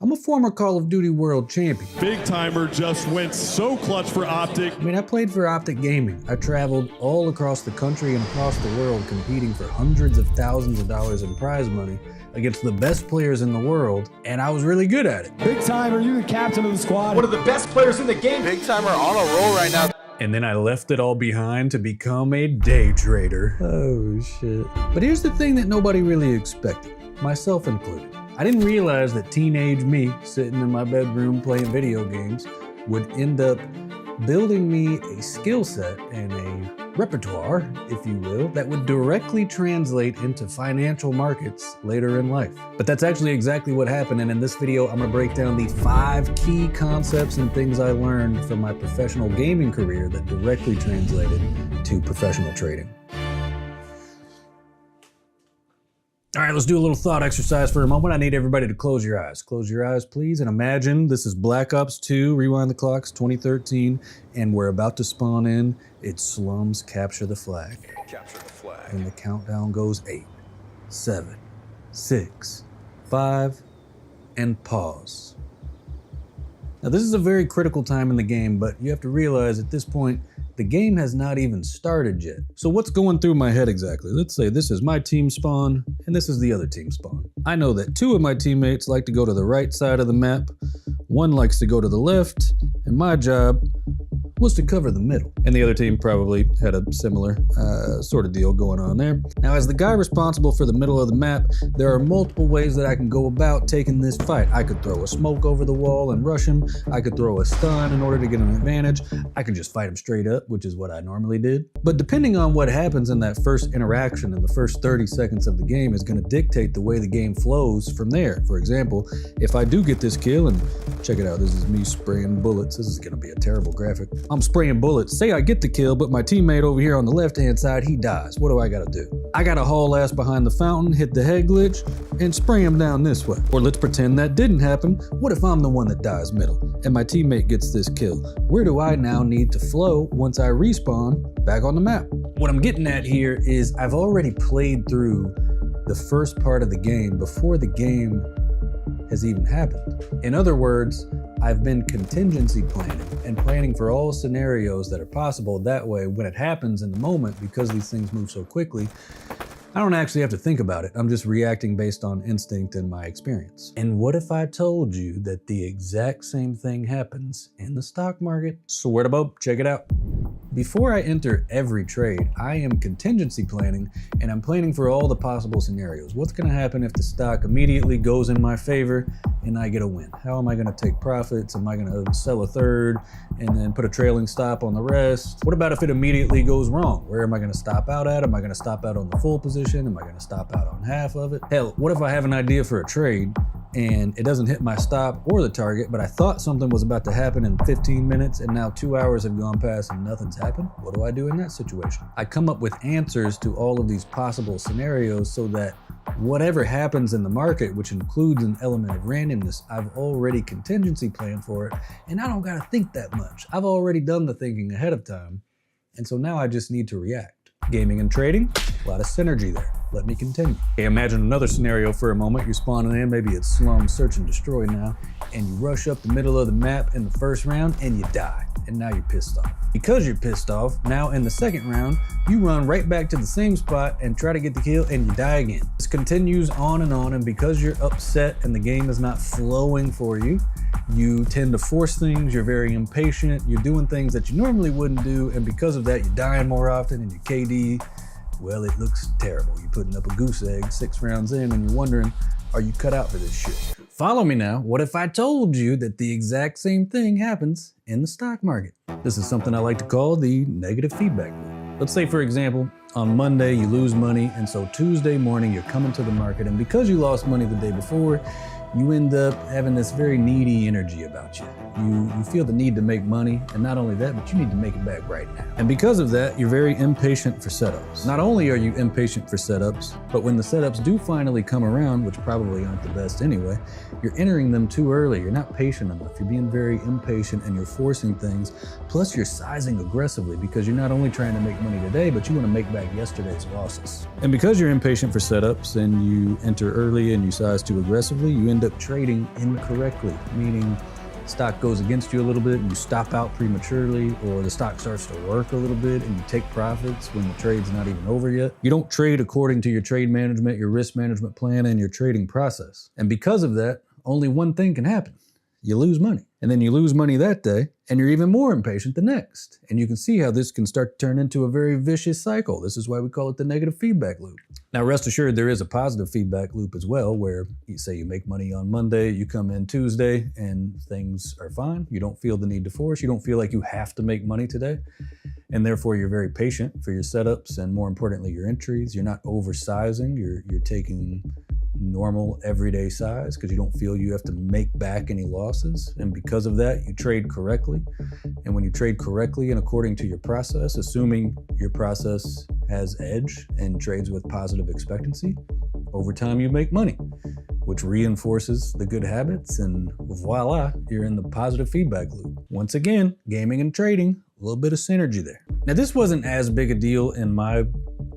I'm a former Call of Duty world champion. Big Timer just went so clutch for Optic. I played for Optic Gaming. I traveled all across the country and across the world competing for hundreds of thousands of dollars in prize money against the best players in the world, and I was really good at it. Big Timer, you the captain of the squad. One of the best players in the game. Big Timer on a roll right now. And then I left it all behind to become a day trader. Oh shit. But here's the thing that nobody really expected, myself included. I didn't realize that teenage me sitting in my bedroom playing video games would end up building me a skill set and a repertoire, if you will, that would directly translate into financial markets later in life. But that's actually exactly what happened, and in this video I'm gonna break down the 5 key concepts and things I learned from my professional gaming career that directly translated to professional trading. All right, let's do a little thought exercise for a moment. I need everybody to close your eyes. Close your eyes, please, and imagine this is Black Ops 2, rewind the clocks, 2013, and we're about to spawn in. It's Slums Capture the Flag. Capture the flag. And the countdown goes 8, 7, 6, 5, and pause. Now, this is a very critical time in the game, but you have to realize at this point, the game has not even started yet. So what's going through my head exactly? Let's say this is my team spawn, and this is the other team spawn. I know that 2 of my teammates like to go to the right side of the map, 1 likes to go to the left, and my job was to cover the middle. And the other team probably had a similar sort of deal going on there. Now, as the guy responsible for the middle of the map, there are multiple ways that I can go about taking this fight. I could throw a smoke over the wall and rush him. I could throw a stun in order to get an advantage. I could just fight him straight up, which is what I normally did. But depending on what happens in that first interaction in the first 30 seconds of the game is gonna dictate the way the game flows from there. For example, if I do get this kill, and check it out, this is me spraying bullets. This is gonna be a terrible graphic. I'm spraying bullets. Say I get the kill, but my teammate over here on the left-hand side, he dies. What do I gotta do? I gotta haul ass behind the fountain, hit the head glitch, and spray him down this way. Or let's pretend that didn't happen. What if I'm the one that dies middle, and my teammate gets this kill? Where do I now need to flow once I respawn back on the map? What I'm getting at here is I've already played through the first part of the game before the game has even happened. In other words, I've been contingency planning and planning for all scenarios that are possible. That way, when it happens in the moment, because these things move so quickly, I don't actually have to think about it. I'm just reacting based on instinct and my experience. And what if I told you that the exact same thing happens in the stock market? Swear to Bob, check it out. Before I enter every trade, I am contingency planning, and I'm planning for all the possible scenarios. What's gonna happen if the stock immediately goes in my favor and I get a win? How am I gonna take profits? Am I gonna sell a third and then put a trailing stop on the rest? What about if it immediately goes wrong? Where am I gonna stop out at? Am I gonna stop out on the full position? Am I gonna stop out on half of it? Hell, what if I have an idea for a trade and it doesn't hit my stop or the target, but I thought something was about to happen in 15 minutes and now 2 hours have gone past and nothing's happened? What do I do in that situation? I come up with answers to all of these possible scenarios so that whatever happens in the market, which includes an element of randomness, I've already contingency planned for it, and I don't gotta think that much. I've already done the thinking ahead of time, and so now I just need to react. Gaming and trading, a lot of synergy there. Let me continue. Okay, imagine another scenario for a moment. You're spawning in, maybe it's Slum Search and Destroy now, and you rush up the middle of the map in the first round and you die, and now you're pissed off. Because you're pissed off, now in the second round, you run right back to the same spot and try to get the kill and you die again. This continues on, and because you're upset and the game is not flowing for you, you tend to force things, you're very impatient, you're doing things that you normally wouldn't do, and because of that, you're dying more often, and your KD, well, it looks terrible. You're putting up a goose egg 6 rounds in, and you're wondering, are you cut out for this shit? Follow me now. What if I told you that the exact same thing happens in the stock market? This is something I like to call the negative feedback loop. Let's say, for example, on Monday you lose money, and so Tuesday morning you're coming to the market, and because you lost money the day before, you end up having this very needy energy about you. You feel the need to make money, and not only that, but you need to make it back right now. And because of that, you're very impatient for setups. Not only are you impatient for setups, but when the setups do finally come around, which probably aren't the best anyway, you're entering them too early. You're not patient enough. You're being very impatient and you're forcing things. Plus you're sizing aggressively because you're not only trying to make money today, but you want to make back yesterday's losses. And because you're impatient for setups and you enter early and you size too aggressively, you end end up trading incorrectly, meaning stock goes against you a little bit and you stop out prematurely, or the stock starts to work a little bit and you take profits when the trade's not even over yet. You don't trade according to your trade management, your risk management plan, and your trading process. And because of that, only one thing can happen. You lose money. And then you lose money that day, and you're even more impatient the next. And you can see how this can start to turn into a very vicious cycle. This is why we call it the negative feedback loop. Now, rest assured, there is a positive feedback loop as well, where you say you make money on Monday, you come in Tuesday, and things are fine. You don't feel the need to force. You don't feel like you have to make money today. And therefore, you're very patient for your setups and, more importantly, your entries. You're not oversizing. You're taking normal everyday size because you don't feel you have to make back any losses. And because of that, you trade correctly. And when you trade correctly and according to your process, assuming your process has edge and trades with positive expectancy, over time you make money, which reinforces the good habits, and voila, you're in the positive feedback loop. Once again, gaming and trading, a little bit of synergy there. Now, this wasn't as big a deal in my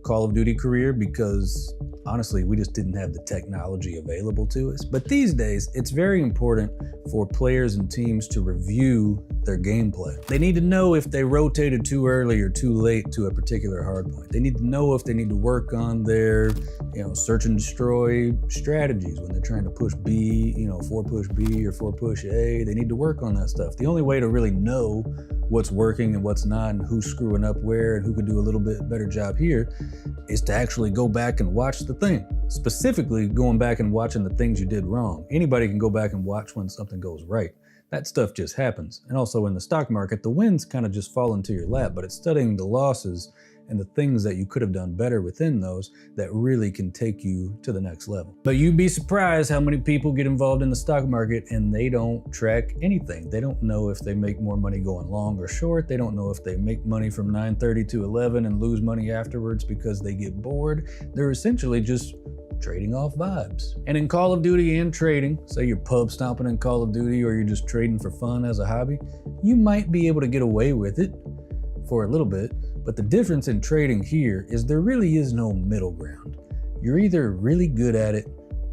Call of Duty career because honestly, we just didn't have the technology available to us. But these days, it's very important for players and teams to review their gameplay. They need to know if they rotated too early or too late to a particular hardpoint. They need to know if they need to work on their, search and destroy strategies when they're trying to push B, 4 push B or 4 push A. They need to work on that stuff. The only way to really know what's working and what's not, and who's screwing up where and who could do a little bit better job here, is to actually go back and watch the thing. Specifically, going back and watching the things you did wrong. Anybody can go back and watch when something goes right. That stuff just happens. And also in the stock market, the wins kind of just fall into your lap, but it's studying the losses and the things that you could have done better within those that really can take you to the next level. But you'd be surprised how many people get involved in the stock market and they don't track anything. They don't know if they make more money going long or short. They don't know if they make money from 9:30 to 11 and lose money afterwards because they get bored. They're essentially just trading off vibes. And in Call of Duty and trading, say you're pub stomping in Call of Duty or you're just trading for fun as a hobby, you might be able to get away with it for a little bit. But the difference in trading here is there really is no middle ground. You're either really good at it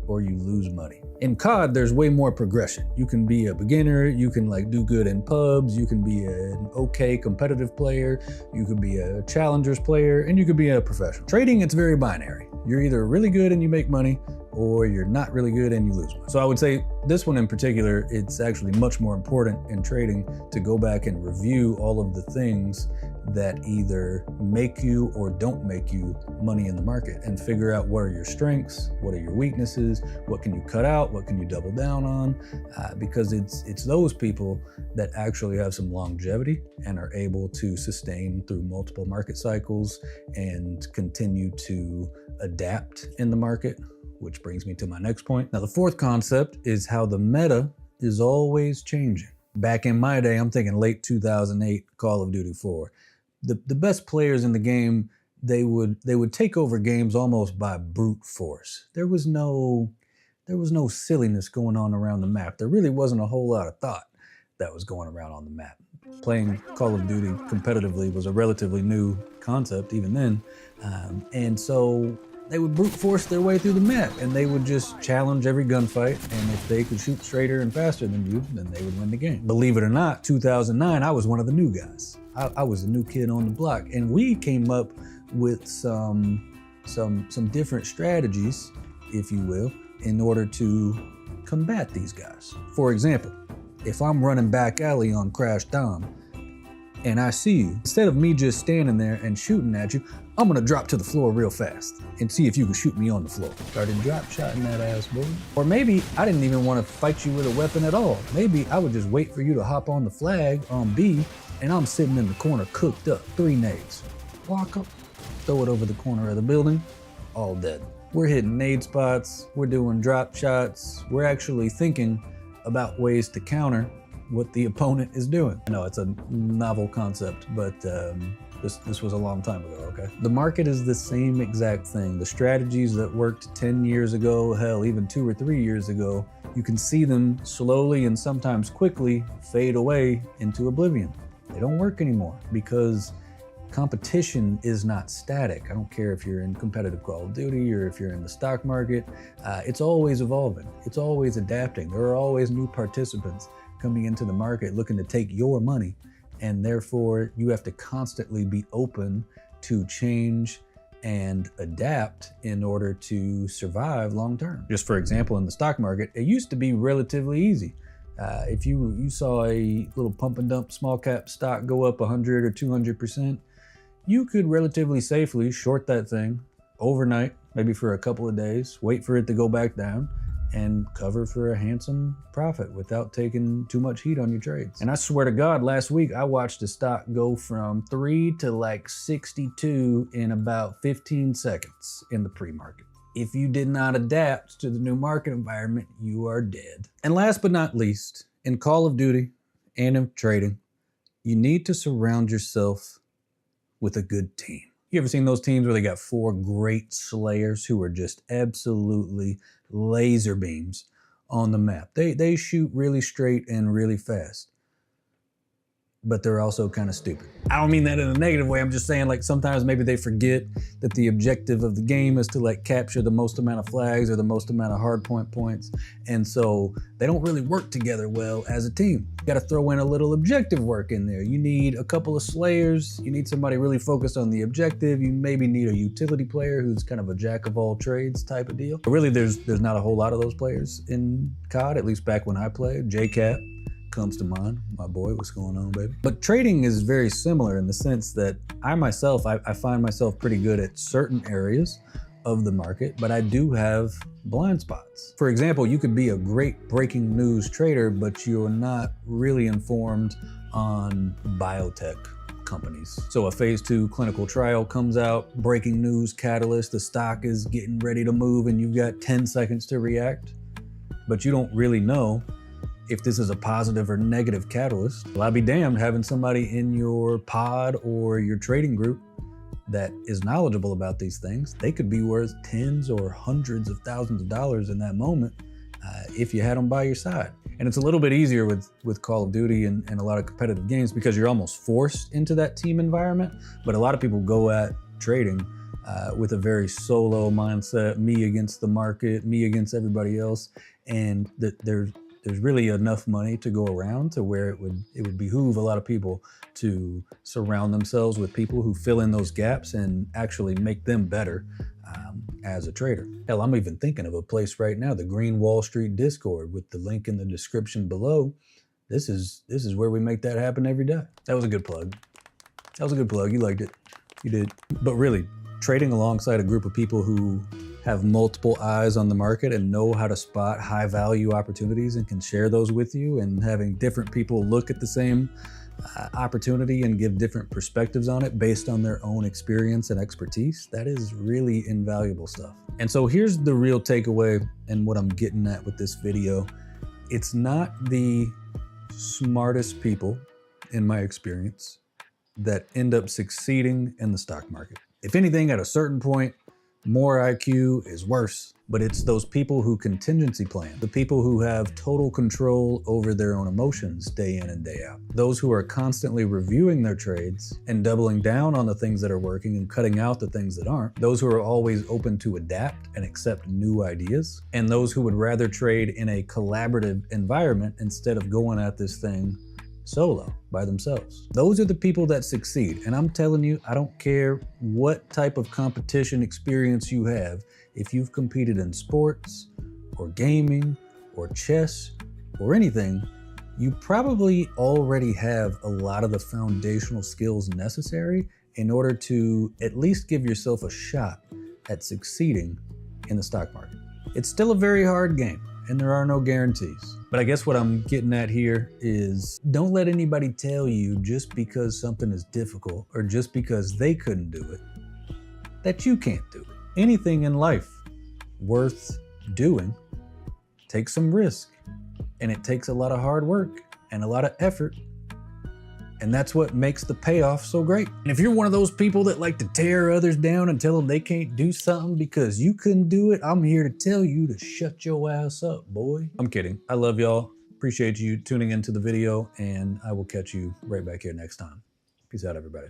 or you lose money. In COD, there's way more progression. You can be a beginner, you can do good in pubs, you can be an okay competitive player, you could be a challengers player, and you could be a professional. Trading, it's very binary. You're either really good and you make money, or you're not really good and you lose money. So I would say this one in particular, it's actually much more important in trading to go back and review all of the things that either make you or don't make you money in the market, and figure out what are your strengths, what are your weaknesses, what can you cut out, what can you double down on, because it's those people that actually have some longevity and are able to sustain through multiple market cycles and continue to adapt in the market, which brings me to my next point. Now, the fourth concept is how the meta is always changing. Back in my day, I'm thinking late 2008, Call of Duty 4. The best players in the game, they would take over games almost by brute force. There was no silliness going on around the map. There really wasn't a whole lot of thought that was going around on the map. Playing Call of Duty competitively was a relatively new concept even then. And so they would brute force their way through the map, and they would just challenge every gunfight, and if they could shoot straighter and faster than you, then they would win the game. Believe it or not, 2009, I was one of the new guys. I was the new kid on the block, and we came up with some different strategies, if you will, in order to combat these guys. For example, if I'm running back alley on Crash Dom, and I see you, instead of me just standing there and shooting at you, I'm gonna drop to the floor real fast and see if you can shoot me on the floor. Started drop shotting that ass, boy. Or maybe I didn't even want to fight you with a weapon at all. Maybe I would just wait for you to hop on the flag on B, and I'm sitting in the corner cooked up, 3 nades. Walk up, throw it over the corner of the building, all dead. We're hitting nade spots, we're doing drop shots, we're actually thinking about ways to counter what the opponent is doing. I know it's a novel concept, but this was a long time ago, okay? The market is the same exact thing. The strategies that worked 10 years ago, hell, even 2 or 3 years ago, you can see them slowly and sometimes quickly fade away into oblivion. They don't work anymore because competition is not static. I don't care if you're in competitive Call of Duty or if you're in the stock market. It's always evolving. It's always adapting. There are always new participants coming into the market looking to take your money. And therefore, you have to constantly be open to change and adapt in order to survive long term. Just for example, in the stock market, it used to be relatively easy. If you saw a little pump and dump small cap stock go up 100 or 200%, you could relatively safely short that thing overnight, maybe for a couple of days, wait for it to go back down, and cover for a handsome profit without taking too much heat on your trades. And I swear to God, last week I watched the stock go from 3 to like 62 in about 15 seconds in the pre-market. If you did not adapt to the new market environment, you are dead. And last but not least, in Call of Duty and in trading, you need to surround yourself with a good team. You ever seen those teams where they got 4 great slayers who are just absolutely laser beams on the map? They shoot really straight and really fast, but they're also kind of stupid. I don't mean that in a negative way. I'm just saying, like, sometimes maybe they forget that the objective of the game is to like capture the most amount of flags or the most amount of hardpoint points. And so they don't really work together well as a team. You got to throw in a little objective work in there. You need a couple of slayers. You need somebody really focused on the objective. You maybe need a utility player who's kind of a jack of all trades type of deal. But really, there's not a whole lot of those players in COD, at least back when I played. JCat comes to mind. My boy, what's going on, baby? But trading is very similar in the sense that I myself, I find myself pretty good at certain areas of the market, but I do have blind spots. For example, you could be a great breaking news trader, but you're not really informed on biotech companies. So a phase 2 clinical trial comes out, breaking news, catalyst, the stock is getting ready to move, and you've got 10 seconds to react, but you don't really know if this is a positive or negative catalyst. Well, I'll be damned having somebody in your pod or your trading group that is knowledgeable about these things. They could be worth tens or hundreds of thousands of dollars in that moment if you had them by your side. And it's a little bit easier with Call of Duty and a lot of competitive games because you're almost forced into that team environment. But a lot of people go at trading with a very solo mindset, me against the market, me against everybody else. And there's really enough money to go around to where it would behoove a lot of people to surround themselves with people who fill in those gaps and actually make them better as a trader. Hell, I'm even thinking of a place right now, the Green Wall Street Discord, with the link in the description below. This is where we make that happen every day. That was a good plug. That was a good plug. You liked it. You did. But really, trading alongside a group of people who have multiple eyes on the market and know how to spot high value opportunities and can share those with you, and having different people look at the same opportunity and give different perspectives on it based on their own experience and expertise, that is really invaluable stuff. And so here's the real takeaway and what I'm getting at with this video. It's not the smartest people, in my experience, that end up succeeding in the stock market. If anything, at a certain point, more IQ is worse, but it's those people who contingency plan, the people who have total control over their own emotions day in and day out, those who are constantly reviewing their trades and doubling down on the things that are working and cutting out the things that aren't, those who are always open to adapt and accept new ideas, and those who would rather trade in a collaborative environment instead of going at this thing solo by themselves. Those are the people that succeed. And I'm telling you, I don't care what type of competition experience you have. If you've competed in sports or gaming or chess or anything, you probably already have a lot of the foundational skills necessary in order to at least give yourself a shot at succeeding in the stock market. It's still a very hard game, and there are no guarantees. But I guess what I'm getting at here is, don't let anybody tell you just because something is difficult or just because they couldn't do it, that you can't do it. Anything in life worth doing takes some risk, and it takes a lot of hard work and a lot of effort. And that's what makes the payoff so great. And if you're one of those people that like to tear others down and tell them they can't do something because you couldn't do it, I'm here to tell you to shut your ass up, boy. I'm kidding. I love y'all. Appreciate you tuning into the video, and I will catch you right back here next time. Peace out, everybody.